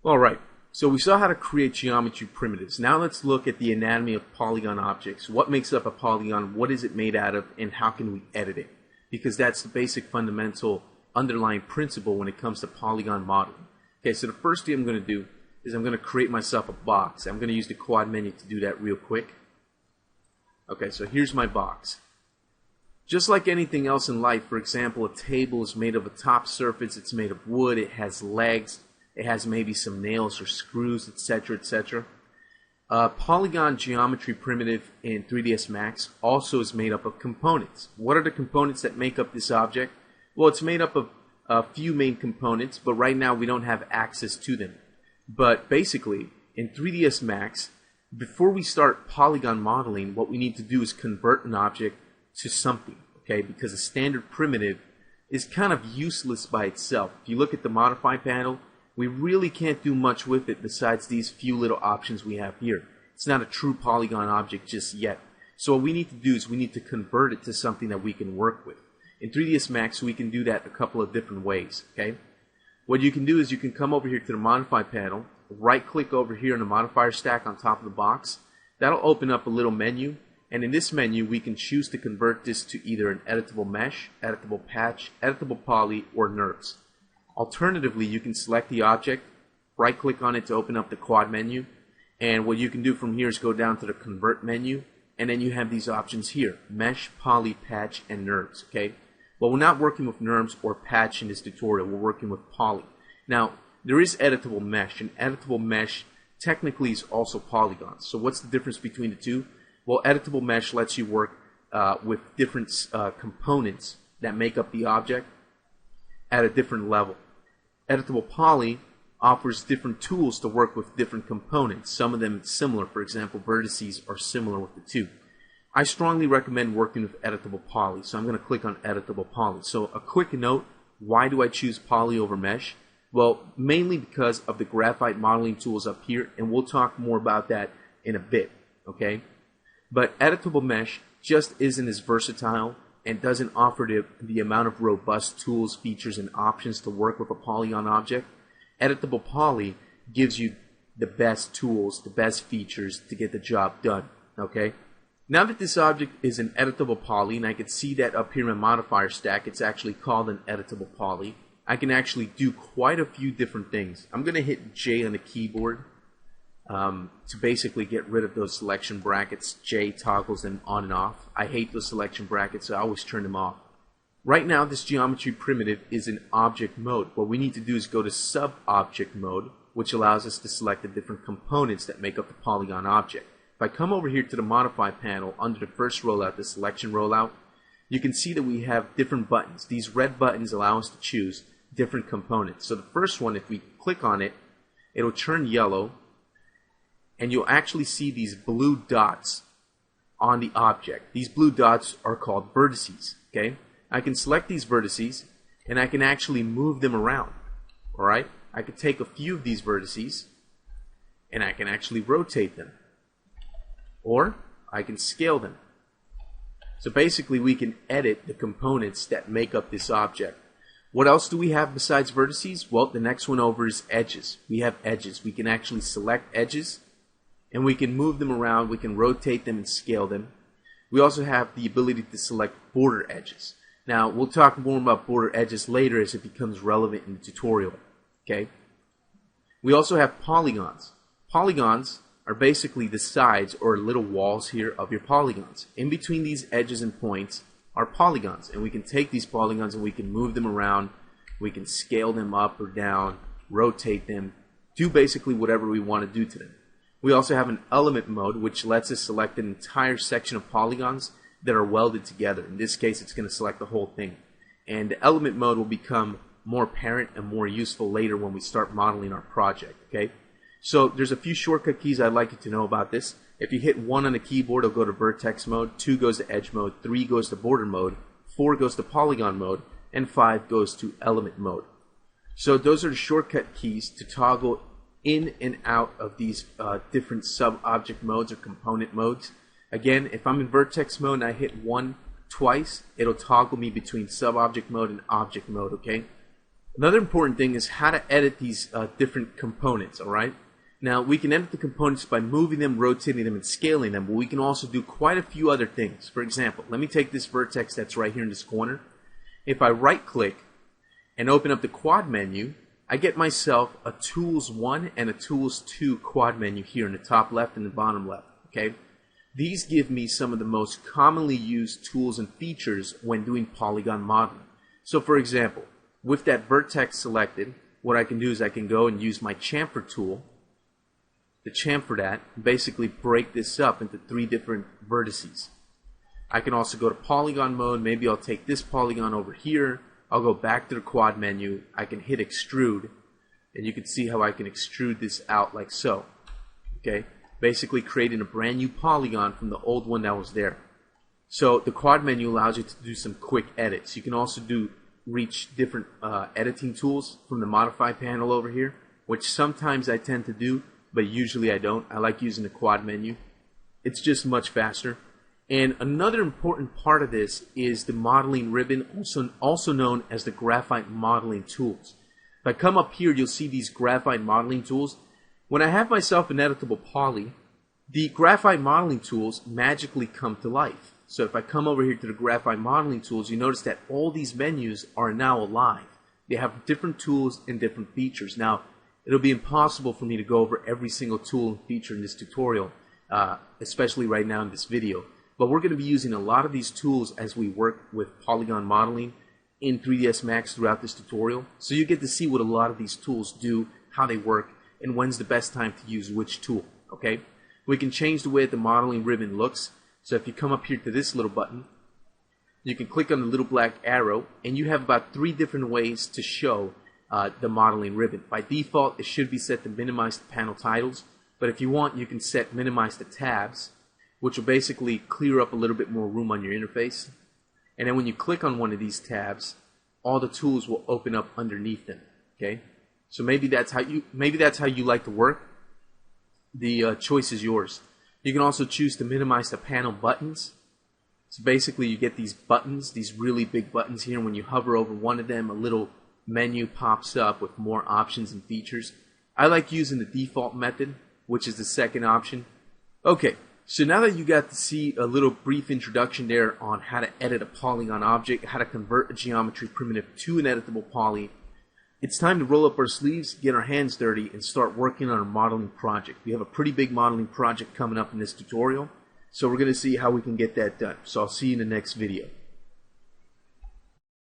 Alright, so we saw how to create geometry primitives. Now let's look at the anatomy of polygon objects. What makes up a polygon, what is it made out of, and how can we edit it? Because that's the basic fundamental underlying principle when it comes to polygon modeling. Okay, so the first thing I'm going to do is I'm going to create myself a box. I'm going to use the quad menu to do that real quick. Okay, so here's my box. Just like anything else in life, for example, a table is made of a top surface, it's made of wood, it has legs, it has maybe some nails or screws, etc., etc. Polygon geometry primitive in 3ds Max also is made up of components. What are the components that make up this object? Well, it's made up of a few main components, but right now we don't have access to them. But basically, in 3ds Max, before we start polygon modeling, what we need to do is convert an object to something, okay? Because a standard primitive is kind of useless by itself. If you look at the modify panel, we really can't do much with it besides these few little options we have here. It's not a true polygon object just yet. So what we need to do is we need to convert it to something that we can work with. In 3ds Max, we can do that a couple of different ways, okay? What you can do is you can come over here to the modify panel, right click over here in the modifier stack on top of the box. That'll open up a little menu, and in this menu we can choose to convert this to either an editable mesh, editable patch, editable poly, or NURBS. Alternatively, you can select the object, right click on it to open up the quad menu, and what you can do from here is go down to the convert menu, and then you have these options here: mesh, poly, patch, and NURBS. Okay? Well, we're not working with NURBS or patch in this tutorial, we're working with poly. Now, there is editable mesh, and editable mesh technically is also polygons. So what's the difference between the two? Well, editable mesh lets you work with different components that make up the object at a different level. Editable poly offers different tools to work with different components. Some of them similar. For example, vertices are similar with the two. I strongly recommend working with editable poly, so I'm going to click on editable poly. So a quick note, why do I choose poly over mesh? Well, mainly because of the Graphite modeling tools up here, and we'll talk more about that in a bit, okay? But editable mesh just isn't as versatile and doesn't offer the amount of robust tools, features, and options to work with a polygon object. Editable poly gives you the best tools, the best features to get the job done, okay? Now that this object is an editable poly, and I can see that up here in my modifier stack, it's actually called an editable poly, I can actually do quite a few different things. I'm going to hit J on the keyboard to basically get rid of those selection brackets. J toggles them on and off. I hate those selection brackets, so I always turn them off. Right now, this geometry primitive is in object mode. What we need to do is go to Subobject mode, which allows us to select the different components that make up the polygon object. If I come over here to the modify panel under the first rollout, the selection rollout, you can see that we have different buttons. These red buttons allow us to choose different components. So the first one, if we click on it, it'll turn yellow, and you'll actually see these blue dots on the object. These blue dots are called vertices, okay? I can select these vertices, and I can actually move them around, all right? I could take a few of these vertices, and I can actually rotate them, or I can scale them. So basically, we can edit the components that make up this object. What else do we have besides vertices? Well, the next one over is edges. We have edges. We can actually select edges, and we can move them around, we can rotate them and scale them. We also have the ability to select border edges. Now, we'll talk more about border edges later as it becomes relevant in the tutorial, okay? We also have polygons. Polygons are basically the sides or little walls here of your polygons. In between these edges and points are polygons, and we can take these polygons and we can move them around, we can scale them up or down, rotate them, do basically whatever we want to do to them. We also have an element mode, which lets us select an entire section of polygons that are welded together. In this case, it's going to select the whole thing. And the element mode will become more apparent and more useful later when we start modeling our project, okay? So there's a few shortcut keys I'd like you to know about this. If you hit 1 on the keyboard, it'll go to vertex mode, 2 goes to edge mode, 3 goes to border mode, 4 goes to polygon mode, and 5 goes to element mode. So those are the shortcut keys to toggle in and out of these different sub-object modes or component modes. Again, if I'm in vertex mode and I hit 1 twice, it'll toggle me between sub-object mode and object mode, okay? Another important thing is how to edit these different components, alright? Now, we can edit the components by moving them, rotating them, and scaling them, but we can also do quite a few other things. For example, let me take this vertex that's right here in this corner. If I right-click and open up the quad menu, I get myself a Tools 1 and a Tools 2 quad menu here in the top left and the bottom left, okay? These give me some of the most commonly used tools and features when doing polygon modeling. So, for example, with that vertex selected, what I can do is I can go and use my chamfer tool to chamfer that, and basically break this up into 3 different vertices. I can also go to polygon mode. Maybe I'll take this polygon over here. I'll go back to the quad menu. I can hit extrude, and you can see how I can extrude this out like so. Okay, basically creating a brand new polygon from the old one that was there. So the quad menu allows you to do some quick edits. You can also reach different editing tools from the modify panel over here, which sometimes I tend to do, but usually I don't. I like using the quad menu. It's just much faster. And another important part of this is the modeling ribbon, also known as the Graphite modeling tools. If I come up here, you'll see these Graphite modeling tools. When I have myself an editable poly, the Graphite modeling tools magically come to life. So if I come over here to the Graphite modeling tools, you notice that all these menus are now alive. They have different tools and different features. Now, it'll be impossible for me to go over every single tool and feature in this tutorial, especially right now in this video. But we're going to be using a lot of these tools as we work with polygon modeling in 3ds Max throughout this tutorial. So you get to see what a lot of these tools do, how they work, and when's the best time to use which tool. Okay? We can change the way that the modeling ribbon looks. So if you come up here to this little button, you can click on the little black arrow, and you have about 3 different ways to show the modeling ribbon. By default, it should be set to minimize the panel titles, but if you want, you can set minimize the tabs, which will basically clear up a little bit more room on your interface. And then when you click on one of these tabs, all the tools will open up underneath them. Okay, so maybe that's how you like to work. The choice is yours. You can also choose to minimize the panel buttons. So basically, you get these buttons, these really big buttons here. When you hover over one of them, a little menu pops up with more options and features. I like using the default method, which is the second option. Okay, so now that you got to see a little brief introduction there on how to edit a polygon object, how to convert a geometry primitive to an editable poly, it's time to roll up our sleeves, get our hands dirty, and start working on our modeling project. We have a pretty big modeling project coming up in this tutorial, so we're going to see how we can get that done. So I'll see you in the next video.